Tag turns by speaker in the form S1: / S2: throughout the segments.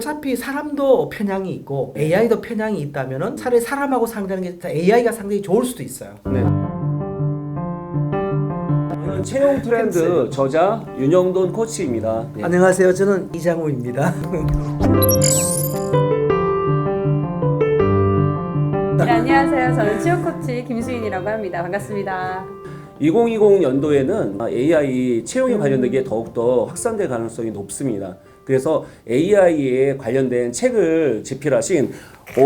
S1: 어차피 사람도 편향이 있고 AI도 편향이 있다면은 차라리 사람하고 상대하는 게 AI가 상당히 좋을 수도 있어요.
S2: 네. 채용 트렌드 저자 윤영돈 코치입니다. 네.
S1: 안녕하세요. 저는 이장우입니다.
S3: 네, 안녕하세요. 저는 취업 코치 김수인이라고 합니다. 반갑습니다.
S2: 2020 연도에는 AI 채용에 관련된 게 더욱더 확산될 가능성이 높습니다. 그래서 AI에 관련된 책을 집필하신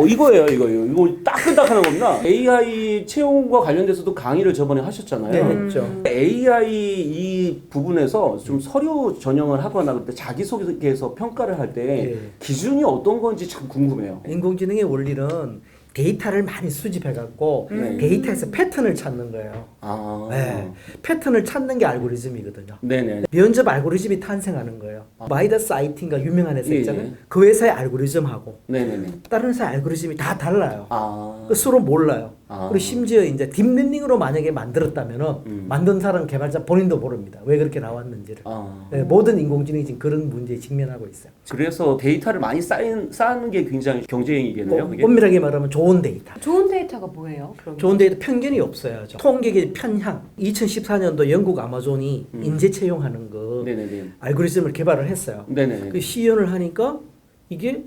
S2: 이거예요. 이거 따끈따끈한 겁니다. AI 채용과 관련돼서도 강의를 저번에 하셨잖아요.
S1: 네, 했죠.
S2: AI 이 부분에서 좀 서류 전형을 하거나 그때 자기소개서 평가를 할 때
S1: 네.
S2: 기준이 어떤 건지 참 궁금해요.
S1: 인공지능의 원리는 데이터를 많이 수집해갖고 데이터에서 패턴을 찾는 거예요.
S2: 아,
S1: 네. 패턴을 찾는 게 알고리즘이거든요.
S2: 네네.
S1: 면접 알고리즘이 탄생하는 거예요. 마이더스 IT인가 유명한 회사
S2: 예,
S1: 있잖아요.
S2: 예.
S1: 그 회사의 알고리즘하고
S2: 네네네.
S1: 다른 회사의 알고리즘이 다 달라요.
S2: 아,
S1: 서로 몰라요.
S2: 아.
S1: 그리고 심지어 이제 딥러닝으로 만약에 만들었다면은 만든 사람 개발자 본인도 모릅니다. 왜 그렇게 나왔는지를.
S2: 아.
S1: 네, 모든 인공지능이 지금 그런 문제에 직면하고 있어요.
S2: 그래서 데이터를 많이 쌓는 게 굉장히 경쟁이겠네요. 그게?
S1: 엄밀하게 말하면 좋은 데이터.
S3: 좋은 데이터가 뭐예요? 그럼?
S1: 좋은 데이터 편견이 없어야죠. 통계의 편향. 2014년도 영국 아마존이 인재 채용하는 거
S2: 네네네.
S1: 알고리즘을 개발을 했어요.
S2: 네네네.
S1: 그 시연을 하니까 이게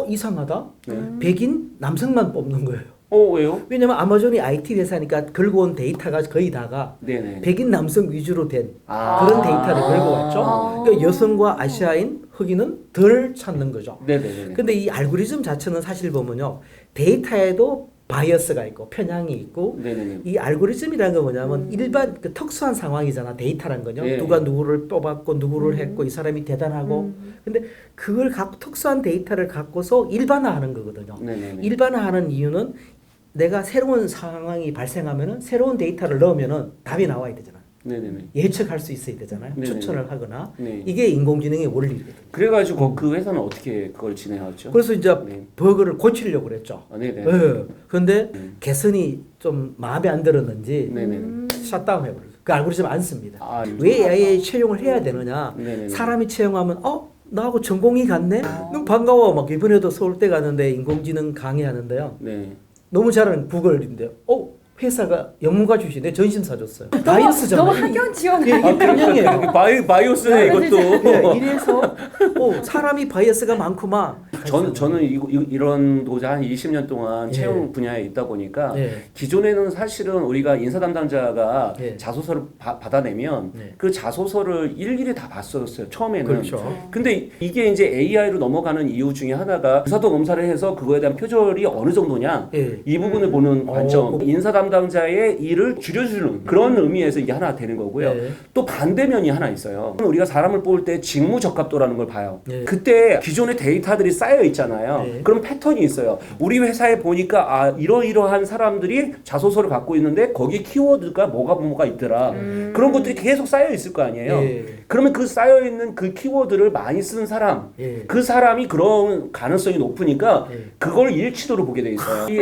S1: 이상하다. 백인 남성만 뽑는 거예요.
S2: 왜요?
S1: 왜냐면 아마존이 IT 회사니까 걸고 온 데이터가 거의 다가
S2: 네네.
S1: 백인 남성 위주로 된
S2: 아.
S1: 그런 데이터를 걸고 왔죠. 그러니까 여성과 아시아인 흑인은 덜 찾는 거죠.
S2: 네네네.
S1: 근데 이 알고리즘 자체는 사실 보면요. 데이터에도 바이어스가 있고 편향이 있고
S2: 네네네.
S1: 이 알고리즘이라는 건 뭐냐면 일반 그 특수한 상황이잖아. 데이터란 거죠.
S2: 네.
S1: 누가 누구를 뽑았고 누구를 했고 이 사람이 대단하고 근데 그걸 특수한 데이터를 갖고서 일반화하는 거거든요.
S2: 네네네.
S1: 일반화하는 이유는 내가 새로운 상황이 발생하면은 새로운 데이터를 넣으면은 답이 나와야 되잖아.
S2: 네네네.
S1: 예측할 수 있어야 되잖아요.
S2: 네네네.
S1: 추천을 하거나
S2: 네.
S1: 이게 인공지능의 원리거든요.
S2: 그래가지고 그 회사는 어떻게 그걸 진행하죠?
S1: 그래서 이제
S2: 네.
S1: 버그를 고치려고 그랬죠.
S2: 아, 네네.
S1: 예. 근데 개선이 좀 마음에 안 들었는지
S2: 네네네.
S1: 샷다운 해버렸어요. 그 알고리즘 안 씁니다.
S2: 아,
S1: 왜 AI 채용을 해야 되느냐?
S2: 네네네.
S1: 사람이 채용하면 나하고 전공이 같네? 너무 반가워. 막 이번에도 서울대 갔는데 인공지능 강의하는데요.
S2: 네.
S1: 너무 잘하는 구글인데요. 회사가 영문과 출신에 전심 사줬어요. 바이어스잖아요.
S3: 너무 학연 지원
S1: 예, 이게 편향이에요.
S2: 바이오스네 이것도.
S1: 예, 이래서 사람이 바이어스가 많구만.
S2: 저는 이런 도자 한 20년 동안
S1: 예.
S2: 채용 분야에 있다 보니까
S1: 예.
S2: 기존에는 사실은 우리가 인사 담당자가
S1: 예.
S2: 자소서를 받아내면
S1: 네.
S2: 그 자소서를 일일이 다 봤었어요. 처음에는.
S1: 그렇죠.
S2: 근데 이게 이제 AI로 넘어가는 이유 중에 하나가 의사도 검사를 해서 그거에 대한 표절이 어느 정도냐
S1: 예.
S2: 이 부분을 보는 관점, 인사 담당자의 일을 줄여주는 그런 의미에서 이게 하나 되는 거고요.
S1: 예.
S2: 또 반대면이 하나 있어요. 우리가 사람을 뽑을 때 직무 적합도라는 걸 봐요.
S1: 예.
S2: 그때 기존의 데이터들이 쌓여 있잖아요.
S1: 예.
S2: 그럼 패턴이 있어요. 우리 회사에 보니까 이러이러한 사람들이 자소서를 갖고 있는데 거기 키워드가 뭐가 있더라. 그런 것들이 계속 쌓여 있을 거 아니에요.
S1: 예.
S2: 그러면 그 쌓여 있는 그 키워드를 많이 쓰는 사람,
S1: 예.
S2: 그 사람이 그런 가능성이 높으니까
S1: 예.
S2: 그걸 일치도로 보게 돼 있어요. 이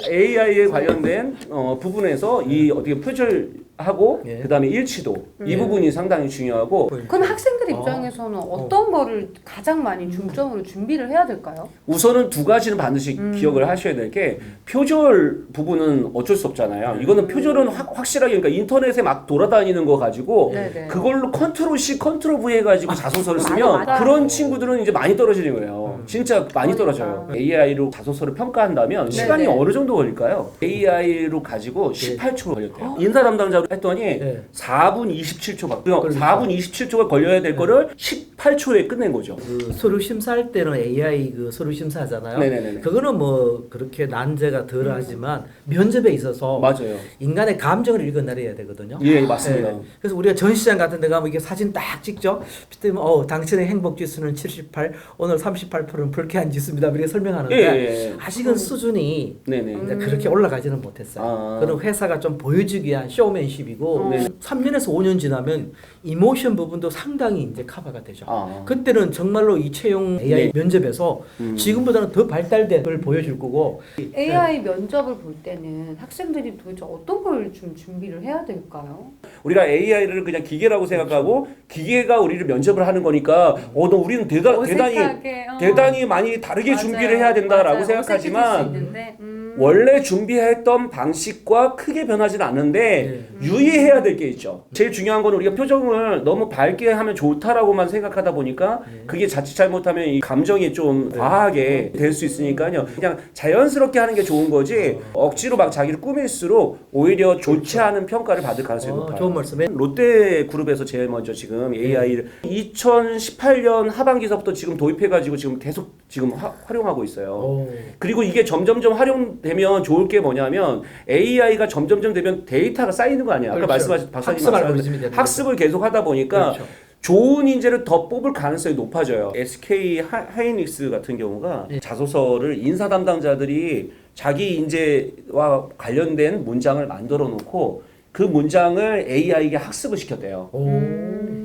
S2: AI에 관련된 부분에서 이 어떻게 표절하고
S1: 예.
S2: 그다음에 일치도 이 부분이 상당히 중요하고
S3: 그럼 학생들 입장에서는 어떤 거를 가장 많이 중점으로 준비를 해야 될까요?
S2: 우선은 두 가지는 반드시 기억을 하셔야 될 게 표절 부분은 어쩔 수 없잖아요. 이거는 표절은 확실하게 그러니까 인터넷에 막 돌아다니는 거 가지고
S3: 네네.
S2: 그걸로 컨트롤 C, 컨트롤 V 해가지고 자소서를
S3: 맞아,
S2: 쓰면
S3: 맞아.
S2: 그런 친구들은 이제 많이 떨어지는 거예요. 진짜 많이
S3: 그러니까.
S2: 떨어져요. AI로 자소서를 평가한다면 시간이
S3: 네네.
S2: 어느 정도 걸릴까요? AI로 가지고 18초 걸렸대요. 인사 담당자로 했더니
S1: 네.
S2: 4분 27초
S1: 그러니까.
S2: 4분 27초가 걸려야 될 거를 18초에 끝낸 거죠.
S1: 그 서류 심사할 때는 AI 그 서류 심사하잖아요.
S2: 네네네.
S1: 그거는 뭐 그렇게 난제가 덜하지만 면접에 있어서
S2: 맞아요.
S1: 인간의 감정을 읽어내려야 되거든요.
S2: 예, 맞습니다.
S1: 그래서 우리가 전시장 같은 데 가면 이게 사진 딱 찍죠. 그때면 당신의 행복 지수는 78, 오늘 38%는 불쾌한 지수입니다. 이렇게 설명하는데
S2: 예.
S1: 아직은 수준이
S2: 네네.
S1: 이제 그렇게 올라가지는 못했어요.
S2: 아.
S1: 그럼 회사가 좀 보여주기 위한 쇼맨십이고
S2: 네.
S1: 3년에서 5년 지나면 이모션 부분도 상당히 이제 커버가 되죠.
S2: 아.
S1: 그때는 정말로 이 채용 AI
S2: 네.
S1: 면접에서 지금보다는 더 발달된 걸 보여줄 거고
S3: AI 면접을 볼 때는 학생들이 도대체 어떤 걸 좀 준비를 해야 될까요?
S2: 우리가 AI를 그냥 기계라고 생각하고 기계가 우리를 면접을 하는 거니까 너 우리는 대단히
S3: 어색하게,
S2: 상당히 많이 다르게
S3: 맞아요.
S2: 준비를 해야 된다라고
S3: 맞아요.
S2: 생각하지만
S3: 어색해질 수 있는데,
S2: 원래 준비했던 방식과 크게 변하지는 않는데 유의해야 될 게 있죠. 제일 중요한 건 우리가 표정을 너무 밝게 하면 좋다라고만 생각하다 보니까 그게 자칫 잘못하면 이 감정이 좀 과하게 될 수 있으니까요. 그냥 자연스럽게 하는 게 좋은 거지 억지로 막 자기를 꾸밀수록 오히려 좋지 않은 평가를 받을 가능성이 높아요.
S1: 좋은 말씀에
S2: 롯데 그룹에서 제일 먼저 지금 AI를 2018년 하반기서부터 지금 도입해가지고 지금 계속 지금 활용하고 있어요. 그리고 이게 점점점 활용되면 좋을 게 뭐냐면 AI가 점점점 되면 데이터가 쌓이는 거 아니야. 아까
S1: 그렇죠.
S2: 말씀하신 박사님
S1: 학습 알고리즘이 되는
S2: 학습을 계속 하다 보니까
S1: 그렇죠.
S2: 좋은 인재를 더 뽑을 가능성이 높아져요. SK 하이닉스 같은 경우가 자소서를 인사 담당자들이 자기 인재와 관련된 문장을 만들어 놓고 그 문장을 AI에게 학습을 시켰대요.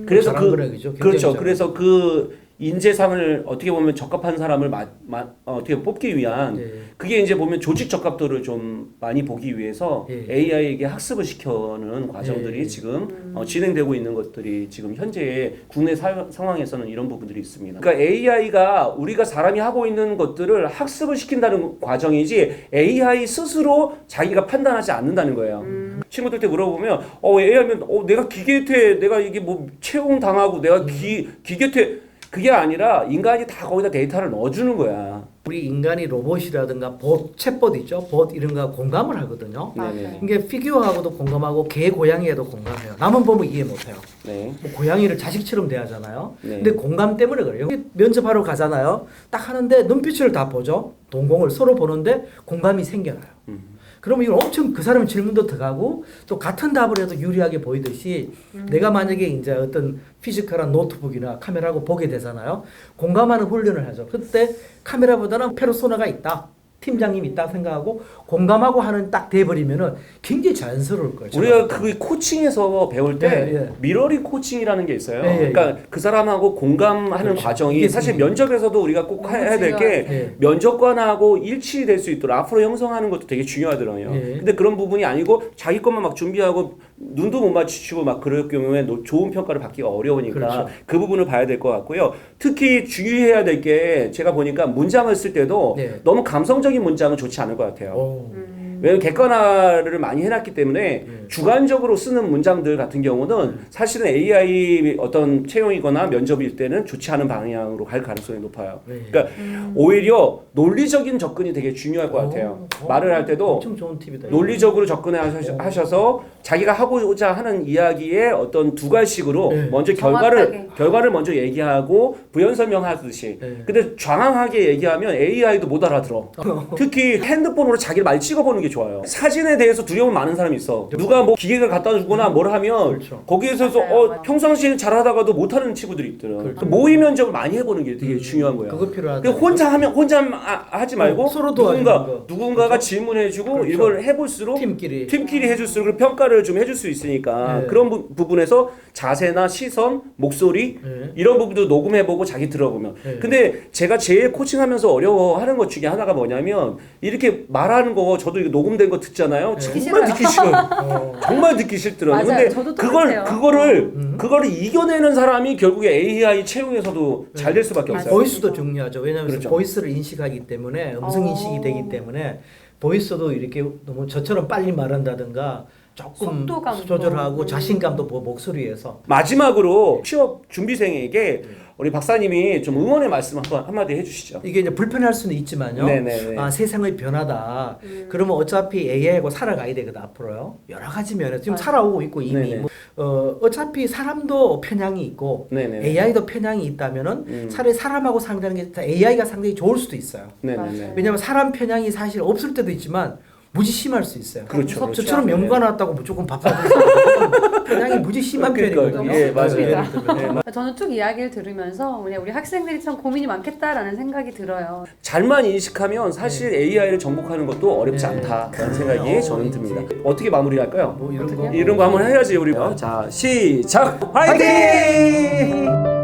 S2: 그래서
S1: 잘한 거네, 그죠? 굉장히
S2: 그렇죠.
S1: 잘한
S2: 그래서 그 인재상을 어떻게 보면 적합한 사람을 어떻게 뽑기 위한 그게 이제 보면 조직 적합도를 좀 많이 보기 위해서 AI에게 학습을 시켜는 과정들이 지금 진행되고 있는 것들이 지금 현재 국내 상황에서는 이런 부분들이 있습니다. 그러니까 AI가 우리가 사람이 하고 있는 것들을 학습을 시킨다는 과정이지 AI 스스로 자기가 판단하지 않는다는 거예요. 친구들한테 물어보면 AI면 내가 기계퇴 내가 이게 뭐 채용 당하고 내가 기계퇴 그게 아니라 인간이 다 거기다 데이터를 넣어주는 거야.
S1: 우리 인간이 로봇이라든가 챗봇 있죠? 봇 이런 거 공감을 하거든요.
S3: 맞아요.
S1: 이게 피규어하고도 공감하고 개, 고양이에도 공감해요. 남은 보면 이해 못해요.
S2: 네.
S1: 뭐 고양이를 자식처럼 대하잖아요.
S2: 네.
S1: 근데 공감 때문에 그래요. 면접하러 가잖아요. 딱 하는데 눈빛을 다 보죠. 동공을 서로 보는데 공감이 생겨나요. 그러면 이건 엄청 그 사람 질문도 들어가고 또 같은 답을 해도 유리하게 보이듯이 내가 만약에 이제 어떤 피지컬한 노트북이나 카메라하고 보게 되잖아요. 공감하는 훈련을 하죠. 그때 카메라보다는 페르소나가 있다. 팀장님 있다 생각하고 공감하고 하는 딱 돼버리면은 굉장히 자연스러울 거예요.
S2: 우리가 그 코칭에서 배울 때
S1: 예, 예.
S2: 미러링 코칭이라는 게 있어요.
S1: 예, 예,
S2: 그러니까 그 사람하고 공감하는
S1: 그렇죠.
S2: 과정이
S1: 이게
S2: 사실 면접에서도 우리가 꼭 해야 될 게
S1: 예.
S2: 면접관하고 일치될 수 있도록 앞으로 형성하는 것도 되게 중요하더라고요.
S1: 예.
S2: 근데 그런 부분이 아니고 자기 것만 막 준비하고 눈도 못 마주치고 막 그럴 경우에 좋은 평가를 받기가 어려우니까
S1: 그렇죠.
S2: 그 부분을 봐야 될 것 같고요. 특히 주의해야 될 게 제가 보니까 문장을 쓸 때도
S1: 네.
S2: 너무 감성적인 문장은 좋지 않을 것 같아요.
S1: 오.
S2: 왜냐면 객관화를 많이 해놨기 때문에 주관적으로 쓰는 문장들 같은 경우는 사실은 AI 어떤 채용이거나 면접일 때는 좋지 않은 방향으로 갈 가능성이 높아요. 그러니까 오히려 논리적인 접근이 되게 중요할 것 같아요. 말을 할 때도
S1: 엄청 좋은 팁이다.
S2: 논리적으로 접근하셔서 자기가 하고자 하는 이야기의 어떤 두 갈식으로 먼저 결과를 먼저 얘기하고 부연 설명하듯이. 근데 장황하게 얘기하면 AI도 못 알아들어. 특히 핸드폰으로 자기를 많이 찍어보는 게 좋아요. 사진에 대해서 두려움 많은 사람이 있어. 누가 뭐 기계가 갖다 주거나 뭘 하면
S1: 그렇죠.
S2: 거기에서
S3: 맞아요.
S2: 평상시에는 잘하다가도 못하는 친구들이 있더라.
S1: 그렇죠.
S2: 모의 면접을 많이 해보는 게 되게 중요한 거야.
S1: 그거 필요하다.
S2: 그러니까 혼자 하지 말고
S1: 서로 도와주는 거.
S2: 누군가가
S1: 그렇죠?
S2: 질문해주고
S1: 그렇죠.
S2: 이걸 해볼수록
S1: 팀끼리
S2: 해줄수록 그 평가를 좀 해줄 수 있으니까
S1: 네.
S2: 그런 부분에서 자세나 시선, 목소리 이런 부분도 녹음해보고 자기 들어보면. 근데 제가 제일 코칭하면서 어려워하는 것 중에 하나가 뭐냐면 이렇게 말하는 거 저도 이거 녹음된 거 듣잖아요. 정말 듣기 싫어요. 정말 듣기 싫더라고요.
S3: 맞아요.
S2: 근데
S3: 저도 똑같아요.
S2: 그거를 이겨내는 사람이 결국에 AI 채용에서도 잘 될 수밖에 없어요.
S1: 보이스도 중요하죠. 왜냐하면
S2: 그렇죠.
S1: 보이스를 인식하기 때문에 음성 인식이 되기 때문에 보이스도 이렇게 너무 저처럼 빨리 말한다든가 조금
S3: 속도감도.
S1: 조절하고 자신감도 목소리에서
S2: 마지막으로 취업 준비생에게 우리 박사님이 좀 응원의 말씀 한마디 해주시죠.
S1: 이게 이제 불편할 수는 있지만요.
S2: 네네네.
S1: 아, 세상의 변화다. 그러면 어차피 AI하고 살아가야 되거든 앞으로요. 여러 가지 면에서 지금 살아오고 있고 이미
S2: 네네.
S1: 어차피 사람도 편향이 있고
S2: 네네네.
S1: AI도 편향이 있다면은 차라리 사람하고 상대하는 게 AI가 상당히 좋을 수도 있어요.
S2: 네네네.
S1: 왜냐하면 사람 편향이 사실 없을 때도 있지만 무지 심할 수 있어요.
S2: 그렇죠. 그렇죠.
S1: 저처럼
S2: 네.
S1: 연구가 나왔다고 무조건 밥 사주는 편향이 무지 심한 편이거든요.
S2: 예, 맞아요.
S1: 예를 들면.
S3: 저는 쭉 이야기를 들으면서 우리 학생들이 참 고민이 많겠다라는 생각이 들어요.
S2: 잘만 인식하면 사실 AI를 정복하는 것도 어렵지 않다라는 생각이 저는 듭니다. 어떻게 마무리할까요?
S1: 뭐 이런 거
S2: 이런 거 한번 해야지 우리. 자, 시작. 화이팅!